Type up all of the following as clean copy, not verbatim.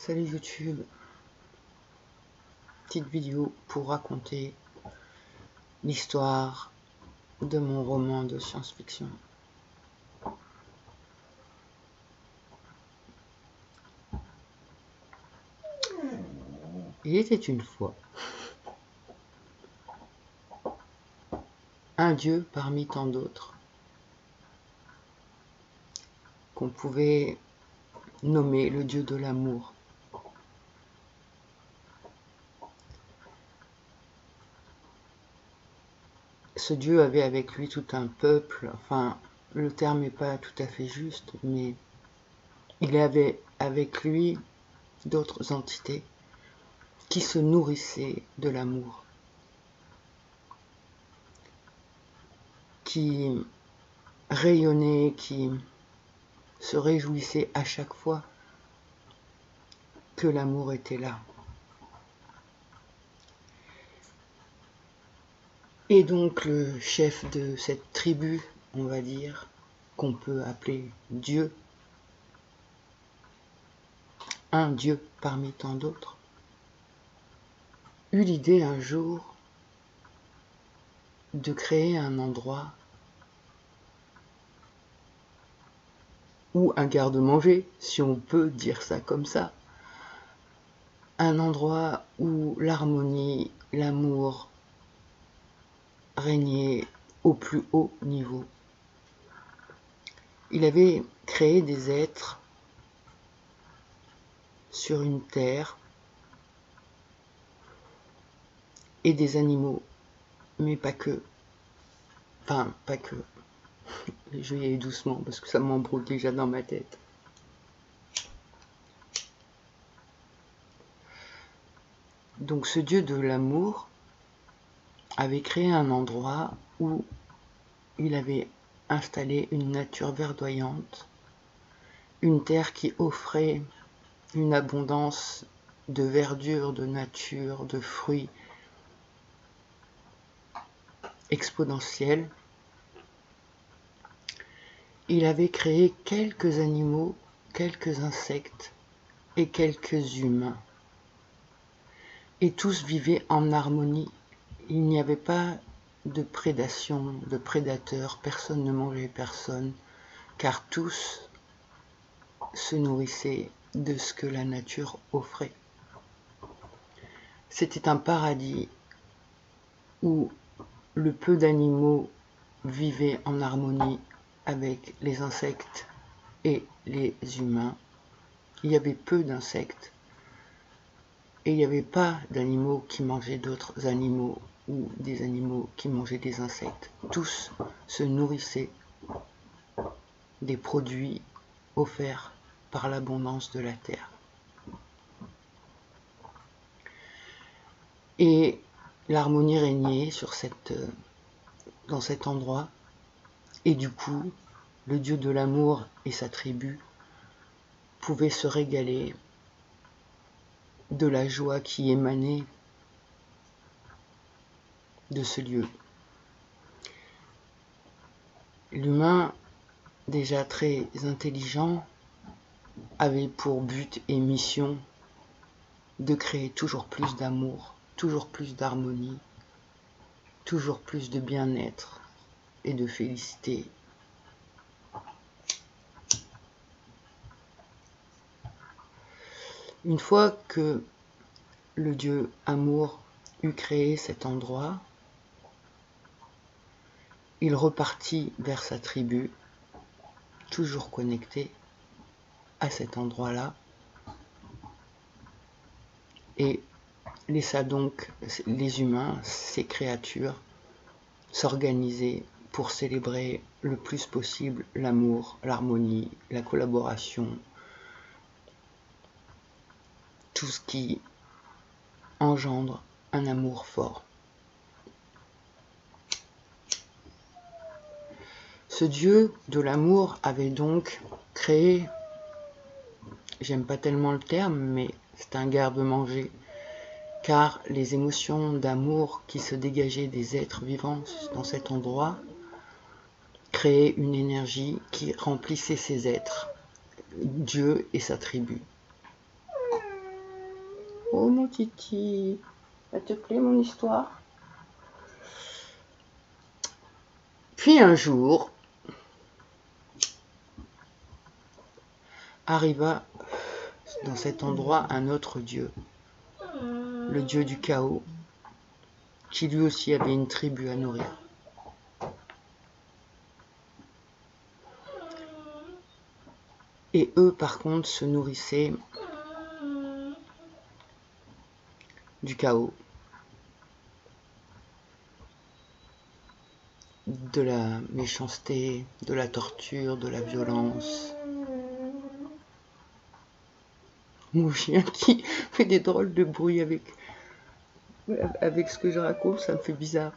Salut YouTube, petite vidéo pour raconter l'histoire de mon roman de science-fiction. Il était une fois un dieu parmi tant d'autres qu'on pouvait nommer le dieu de l'amour. Ce dieu avait avec lui tout un peuple, enfin le terme n'est pas tout à fait juste, mais il avait avec lui d'autres entités qui se nourrissaient de l'amour, qui rayonnaient, qui se réjouissaient à chaque fois que l'amour était là. Et donc le chef de cette tribu, on va dire, qu'on peut appeler Dieu, un Dieu parmi tant d'autres, eut l'idée un jour de créer un endroit ou un garde-manger, si on peut dire ça comme ça, un endroit où l'harmonie, l'amour régnait au plus haut niveau. Il avait créé des êtres sur une terre et des animaux, mais pas que. Enfin, pas que. Je vais y aller doucement parce que ça m'embrouille déjà dans ma tête. Donc ce dieu de l'amour avait créé un endroit où il avait installé une nature verdoyante, une terre qui offrait une abondance de verdure, de nature, de fruits exponentielle. Il avait créé quelques animaux, quelques insectes et quelques humains. Et tous vivaient en harmonie. Il n'y avait pas de prédation, de prédateurs, personne ne mangeait personne, car tous se nourrissaient de ce que la nature offrait. C'était un paradis où le peu d'animaux vivaient en harmonie avec les insectes et les humains. Il y avait peu d'insectes et il n'y avait pas d'animaux qui mangeaient d'autres animaux ou des animaux qui mangeaient des insectes. Tous se nourrissaient des produits offerts par l'abondance de la terre. Et l'harmonie régnait dans cet endroit, et du coup, le dieu de l'amour et sa tribu pouvaient se régaler de la joie qui émanait de ce lieu. L'humain, déjà très intelligent, avait pour but et mission de créer toujours plus d'amour, toujours plus d'harmonie, toujours plus de bien-être et de félicité. Une fois que le dieu amour eut créé cet endroit, il repartit vers sa tribu, toujours connecté à cet endroit-là, et laissa donc les humains, ces créatures, s'organiser pour célébrer le plus possible l'amour, l'harmonie, la collaboration, tout ce qui engendre un amour fort. Ce dieu de l'amour avait donc créé, j'aime pas tellement le terme, mais c'est un garde-manger, car les émotions d'amour qui se dégageaient des êtres vivants dans cet endroit créaient une énergie qui remplissait ces êtres, Dieu et sa tribu. Oh mon Titi, ça te plaît mon histoire? Puis un jour, arriva dans cet endroit un autre dieu, le dieu du chaos, qui lui aussi avait une tribu à nourrir. Et eux, par contre, se nourrissaient du chaos, de la méchanceté, de la torture, de la violence. Mon chien qui fait des drôles de bruits avec ce que je raconte, ça me fait bizarre.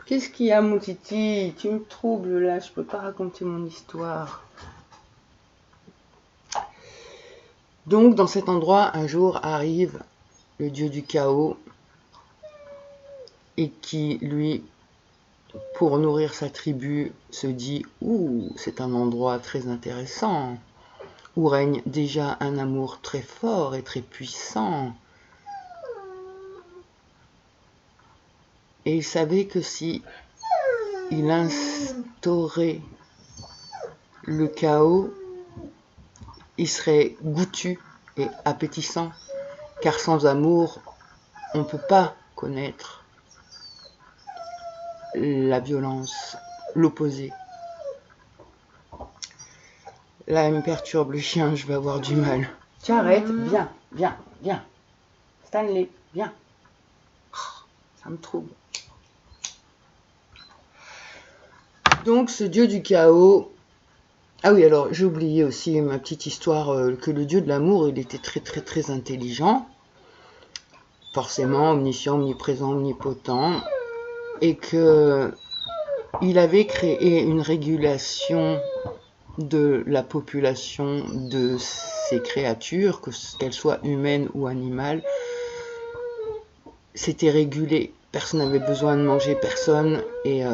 Qu'est-ce qu'il y a, mon Titi? Tu me troubles là, je peux pas raconter mon histoire. Donc, dans cet endroit, un jour arrive le dieu du chaos et qui, lui, pour nourrir sa tribu, se dit « Ouh, c'est un endroit très intéressant, où règne déjà un amour très fort et très puissant. » Et il savait que si il instaurait le chaos, il serait goûtu et appétissant, car sans amour, on ne peut pas connaître la violence, l'opposé. Là, il me perturbe le chien, je vais avoir du mal. Tiens, arrête, viens, viens, viens. Stanley, viens. Ça me trouble. Donc, ce dieu du chaos... Ah oui, alors, j'ai oublié aussi ma petite histoire, que le dieu de l'amour, il était très, très, très intelligent. Forcément, omniscient, omniprésent, omnipotent. Et que il avait créé une régulation de la population de ces créatures, qu'elles soient humaines ou animales. C'était régulé, personne n'avait besoin de manger personne, et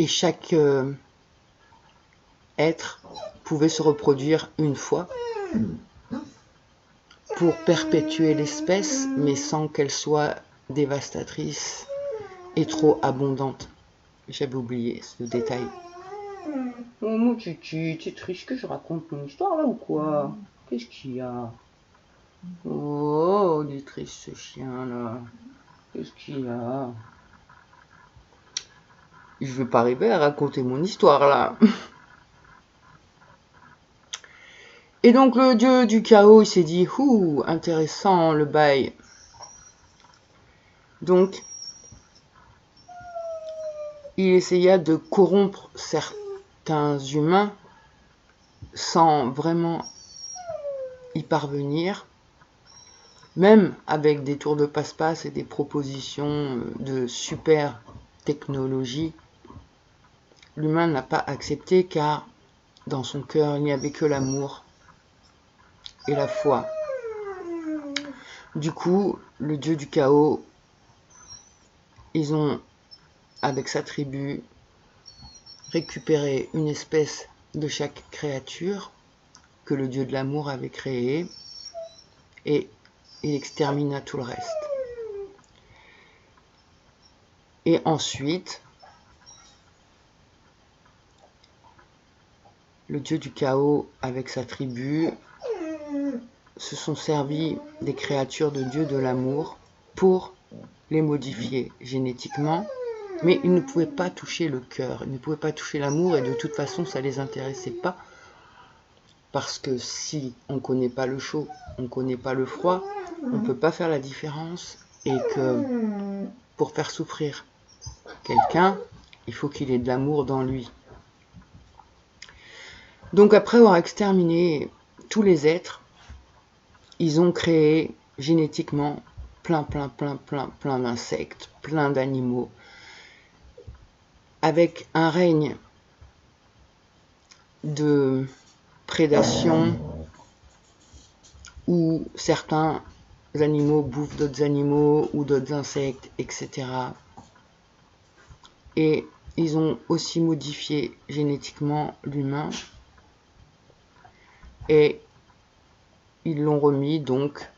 chaque être pouvait se reproduire une fois pour perpétuer l'espèce, mais sans qu'elle soit dévastatrice et trop abondante. J'avais oublié ce détail. Oh mon Titi, tu es triste que je raconte mon histoire là ou quoi? Qu'est-ce qu'il y a? Oh, il est triste ce chien là. Qu'est-ce qu'il y a? Je vais pas arriver à raconter mon histoire là. Et donc le dieu du chaos, il s'est dit, ouh, intéressant le bail. Donc, il essaya de corrompre certains humains sans vraiment y parvenir, même avec des tours de passe-passe et des propositions de super technologie. L'humain n'a pas accepté car dans son cœur, il n'y avait que l'amour et la foi. Du coup, le dieu du chaos, ils ont, avec sa tribu, récupéré une espèce de chaque créature que le dieu de l'amour avait créée et il extermina tout le reste. Et ensuite, le dieu du chaos, avec sa tribu, se sont servis des créatures de dieu de l'amour pour les modifier génétiquement, mais ils ne pouvaient pas toucher le cœur, ils ne pouvaient pas toucher l'amour, et de toute façon ça ne les intéressait pas, parce que si on ne connaît pas le chaud, on ne connaît pas le froid, on ne peut pas faire la différence, et que pour faire souffrir quelqu'un, il faut qu'il ait de l'amour dans lui. Donc après avoir exterminé tous les êtres, ils ont créé génétiquement plein d'insectes, plein d'animaux, avec un règne de prédation où certains animaux bouffent d'autres animaux ou d'autres insectes, etc. Et ils ont aussi modifié génétiquement l'humain. Et ils l'ont remis donc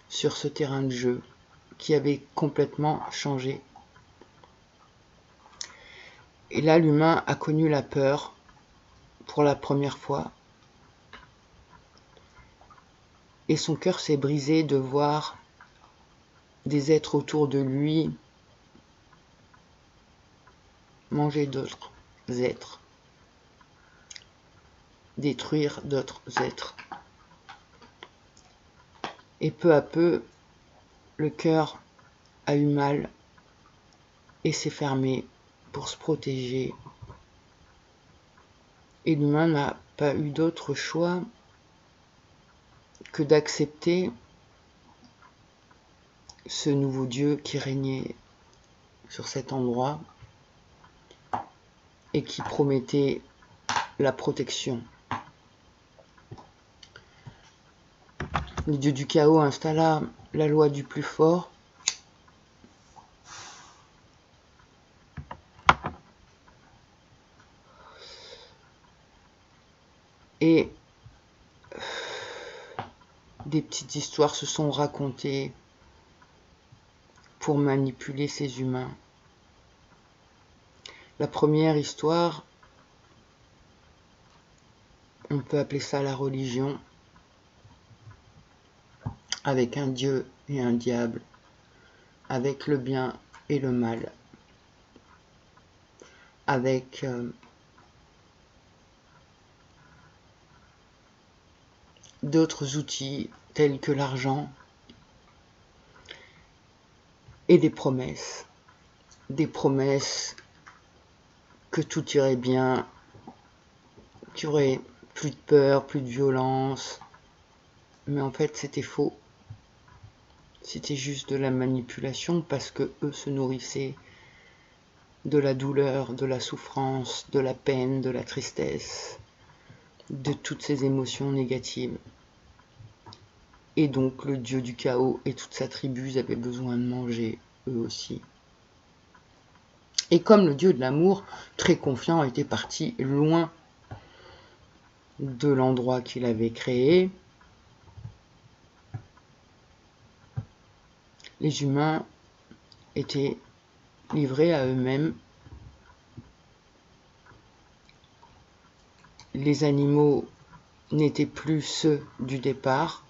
sur ce terrain de jeu qui avait complètement changé. Et là, l'humain a connu la peur pour la première fois. Et son cœur s'est brisé de voir des êtres autour de lui manger d'autres êtres, détruire d'autres êtres. Et peu à peu, le cœur a eu mal et s'est fermé pour se protéger. Et l'humain n'a pas eu d'autre choix que d'accepter ce nouveau Dieu qui régnait sur cet endroit et qui promettait la protection. Le Dieu du chaos installa la loi du plus fort. Et des petites histoires se sont racontées pour manipuler ces humains. La première histoire, on peut appeler ça la religion, avec un dieu et un diable, avec le bien et le mal, avec d'autres outils tels que l'argent et des promesses que tout irait bien, qu'il y aurait plus de peur, plus de violence, mais en fait c'était faux. C'était juste de la manipulation parce que eux se nourrissaient de la douleur, de la souffrance, de la peine, de la tristesse, de toutes ces émotions négatives. Et donc le dieu du chaos et toute sa tribu avaient besoin de manger, eux aussi. Et comme le dieu de l'amour, très confiant, était parti loin de l'endroit qu'il avait créé, les humains étaient livrés à eux-mêmes. Les animaux n'étaient plus ceux du départ.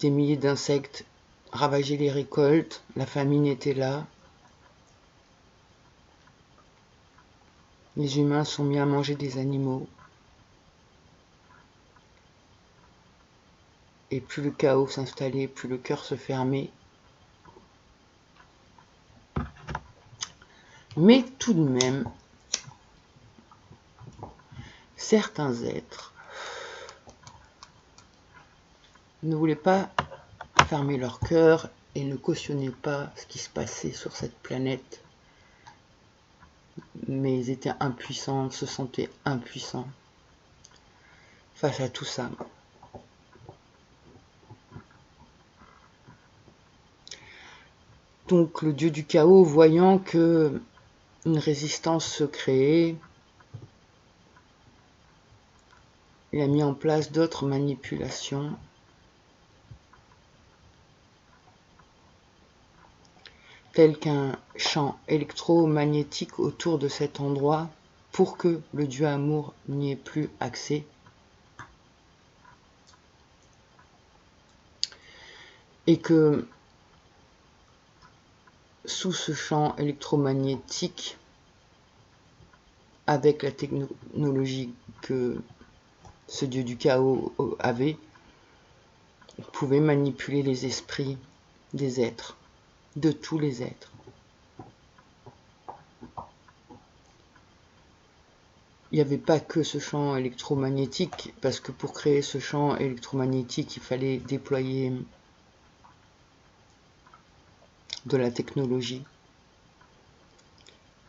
Des milliers d'insectes ravageaient les récoltes, la famine était là. Les humains sont mis à manger des animaux. Et plus le chaos s'installait, plus le cœur se fermait. Mais tout de même, certains êtres ne voulaient pas fermer leur cœur et ne cautionnaient pas ce qui se passait sur cette planète. Mais ils étaient impuissants, se sentaient impuissants face à tout ça. Donc le dieu du chaos, voyant que une résistance se créait, il a mis en place d'autres manipulations. Tel qu'un champ électromagnétique autour de cet endroit pour que le dieu amour n'y ait plus accès. Et que sous ce champ électromagnétique, avec la technologie que ce dieu du chaos avait, il pouvait manipuler les esprits des êtres, de tous les êtres. Il n'y avait pas que ce champ électromagnétique, parce que pour créer ce champ électromagnétique, il fallait déployer de la technologie.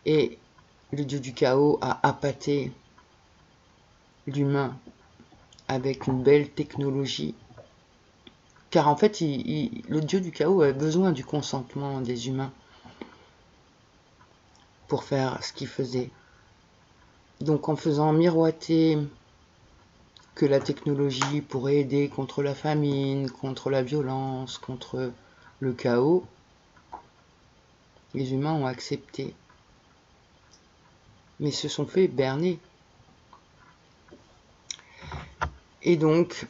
Et le dieu du chaos a appâté l'humain avec une belle technologie. Car en fait, le dieu du chaos avait besoin du consentement des humains pour faire ce qu'il faisait. Donc en faisant miroiter que la technologie pourrait aider contre la famine, contre la violence, contre le chaos, les humains ont accepté, mais se sont fait berner. Et donc,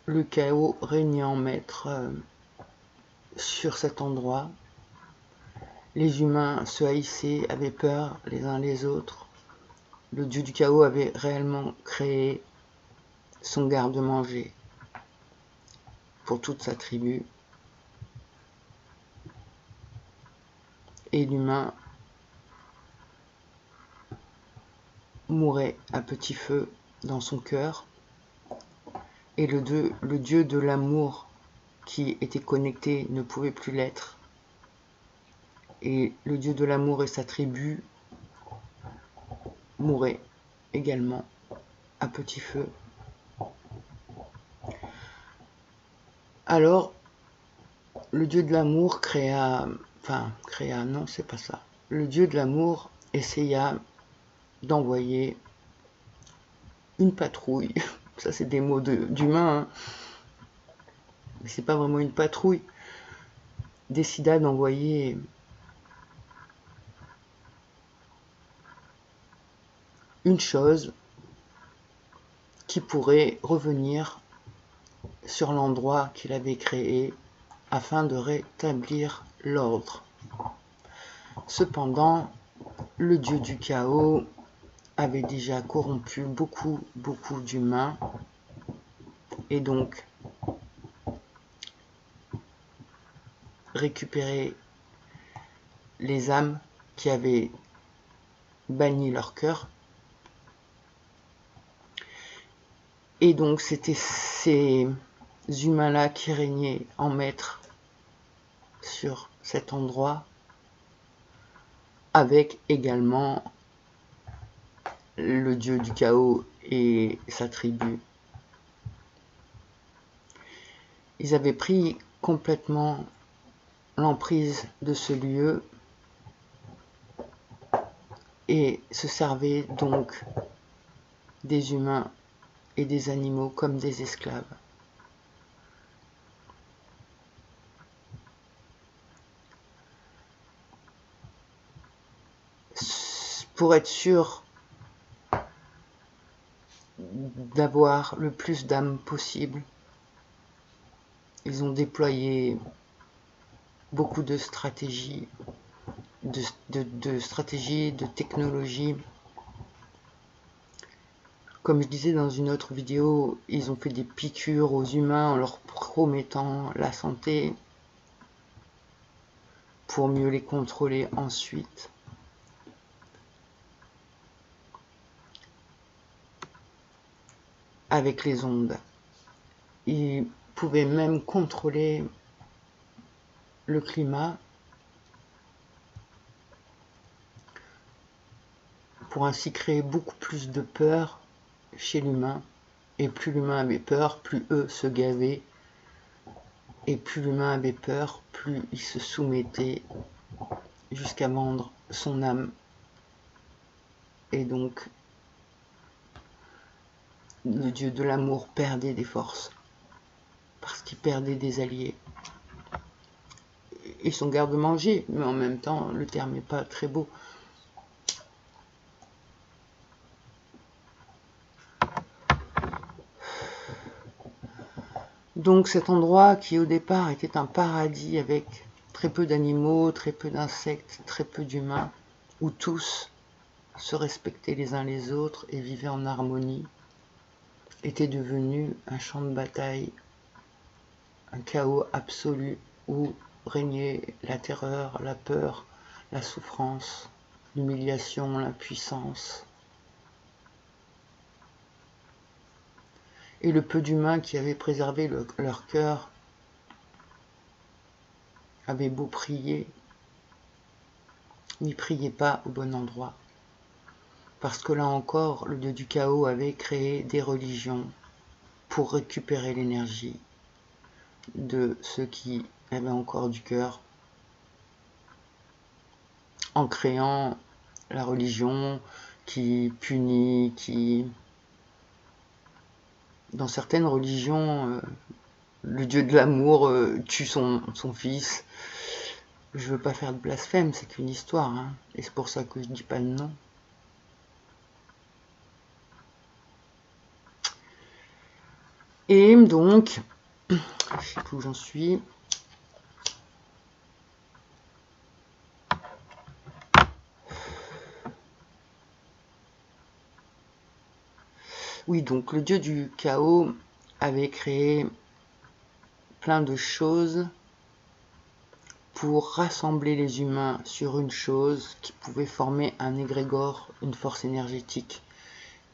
le chaos régnait en maître sur cet endroit. Les humains se haïssaient, avaient peur les uns les autres. Le dieu du chaos avait réellement créé son garde-manger pour toute sa tribu. Et l'humain mourait à petit feu dans son cœur. Et le dieu de l'amour qui était connecté ne pouvait plus l'être. Et le dieu de l'amour et sa tribu mouraient également à petit feu. Alors, le dieu de l'amour non, c'est pas ça. Le dieu de l'amour essaya d'envoyer une patrouille. Ça, c'est des mots d'humain, hein. Mais c'est pas vraiment une patrouille. Décida d'envoyer une chose qui pourrait revenir sur l'endroit qu'il avait créé afin de rétablir l'ordre. Cependant, le dieu du chaos avait déjà corrompu beaucoup d'humains et donc récupéré les âmes qui avaient banni leur cœur. Et donc c'était ces humains-là qui régnaient en maître sur cet endroit, avec également le dieu du chaos et sa tribu. Ils avaient pris complètement l'emprise de ce lieu et se servaient donc des humains et des animaux comme des esclaves. Pour être sûr d'avoir le plus d'âmes possible, ils ont déployé beaucoup de stratégies, de technologies. Comme je disais dans une autre vidéo, ils ont fait des piqûres aux humains en leur promettant la santé pour mieux les contrôler ensuite. Avec les ondes. Ils pouvaient même contrôler le climat pour ainsi créer beaucoup plus de peur chez l'humain. Et plus l'humain avait peur, plus eux se gavaient. Et plus l'humain avait peur, plus il se soumettait jusqu'à vendre son âme. Et donc, le dieu de l'amour perdait des forces, parce qu'il perdait des alliés. Et son garde-manger, mais en même temps, le terme n'est pas très beau. Donc cet endroit qui au départ était un paradis avec très peu d'animaux, très peu d'insectes, très peu d'humains, où tous se respectaient les uns les autres et vivaient en harmonie, était devenu un champ de bataille, un chaos absolu où régnait la terreur, la peur, la souffrance, l'humiliation, l'impuissance. Et le peu d'humains qui avaient préservé leur cœur avaient beau prier, n'y priaient pas au bon endroit. Parce que là encore, le dieu du chaos avait créé des religions pour récupérer l'énergie de ceux qui avaient encore du cœur en créant la religion qui punit, qui... Dans certaines religions, le dieu de l'amour tue son fils. Je veux pas faire de blasphème, c'est qu'une histoire, hein, et c'est pour ça que je dis pas le nom. Et donc, je sais plus où j'en suis. Oui, donc le dieu du chaos avait créé plein de choses pour rassembler les humains sur une chose qui pouvait former un égrégore, une force énergétique.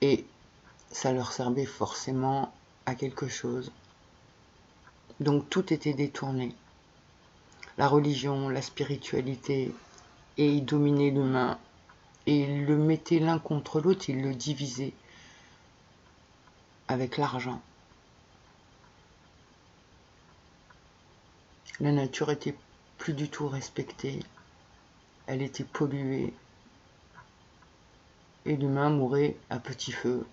Et ça leur servait forcément à quelque chose. Donc tout était détourné. La religion, la spiritualité, et ils dominaient l'humain. Et ils le mettaient l'un contre l'autre, ils le divisaient avec l'argent. La nature était plus du tout respectée. Elle était polluée. Et l'humain mourait à petit feu,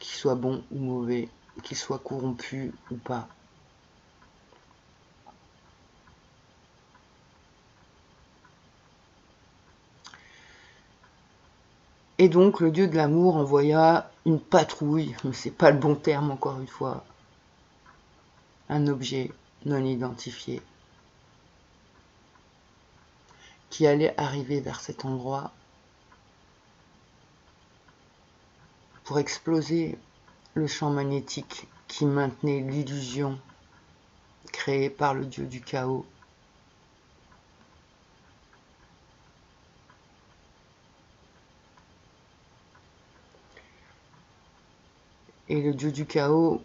qu'il soit bon ou mauvais, qu'il soit corrompu ou pas. Et donc le dieu de l'amour envoya une patrouille, mais c'est pas le bon terme encore une fois, un objet non identifié, qui allait arriver vers cet endroit pour exploser le champ magnétique qui maintenait l'illusion créée par le dieu du chaos. Et le dieu du chaos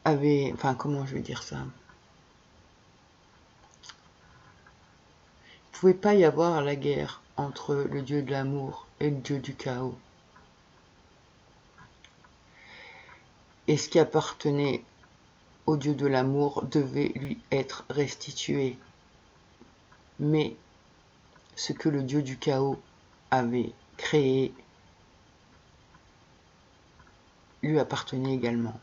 avait... Enfin, comment je vais dire ça ? Il ne pouvait pas y avoir la guerre entre le dieu de l'amour et le dieu du chaos. Et ce qui appartenait au dieu de l'amour devait lui être restitué. Mais ce que le dieu du chaos avait créé lui appartenait également.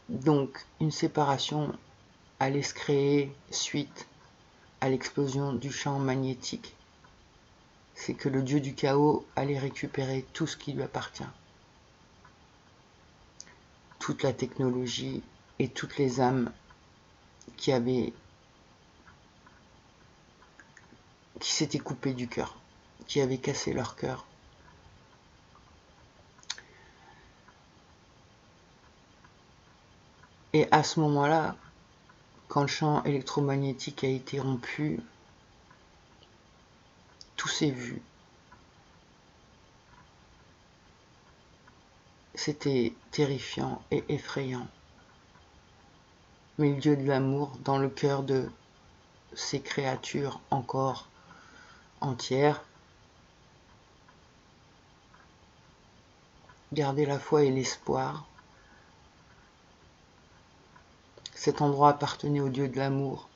Donc une séparation allait se créer suite à l'explosion du champ magnétique. C'est que le dieu du chaos allait récupérer tout ce qui lui appartient. Toute la technologie et toutes les âmes qui s'étaient coupées du cœur, qui avaient cassé leur cœur. Et à ce moment-là, quand le champ électromagnétique a été rompu, tout s'est vu. C'était terrifiant et effrayant. Mais le dieu de l'amour, dans le cœur de ces créatures encore entières, gardait la foi et l'espoir. Cet endroit appartenait au dieu de l'amour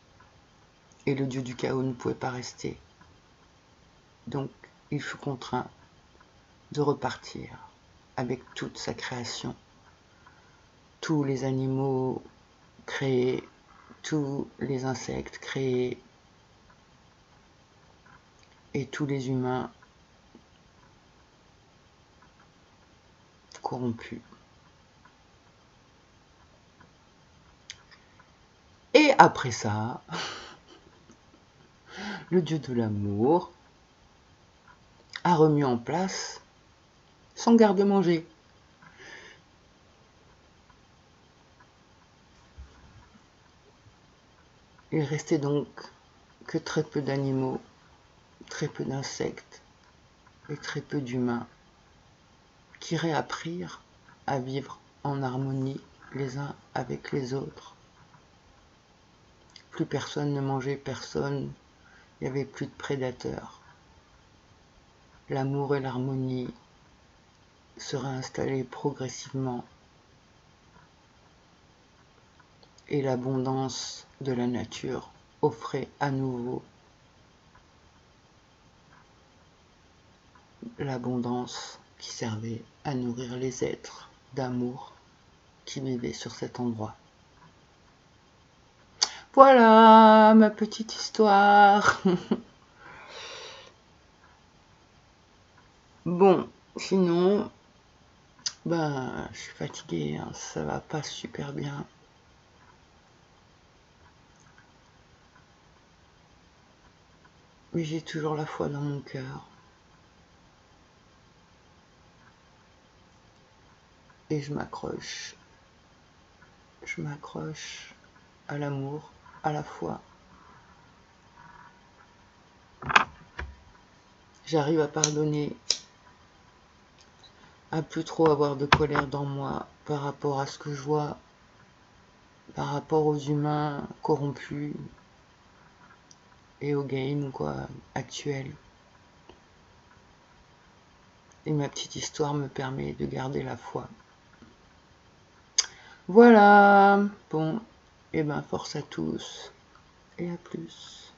et le dieu du chaos ne pouvait pas rester. Donc il fut contraint de repartir avec toute sa création, tous les animaux créés, tous les insectes créés et tous les humains corrompus. Et après ça, le dieu de l'amour a remis en place son garde-manger. Il restait donc que très peu d'animaux, très peu d'insectes et très peu d'humains qui réapprirent à vivre en harmonie les uns avec les autres. Plus personne ne mangeait personne, il n'y avait plus de prédateurs. L'amour et l'harmonie se réinstallaient progressivement et l'abondance de la nature offrait à nouveau l'abondance qui servait à nourrir les êtres d'amour qui vivaient sur cet endroit. Voilà ma petite histoire. Bon, sinon, ben, je suis fatiguée, hein, ça va pas super bien. Mais j'ai toujours la foi dans mon cœur. Et je m'accroche. Je m'accroche à l'amour, à la foi. J'arrive à pardonner, à plus trop avoir de colère dans moi par rapport à ce que je vois, par rapport aux humains corrompus et au game quoi, actuel. Et ma petite histoire me permet de garder la foi. Voilà, bon, et ben force à tous, et à plus.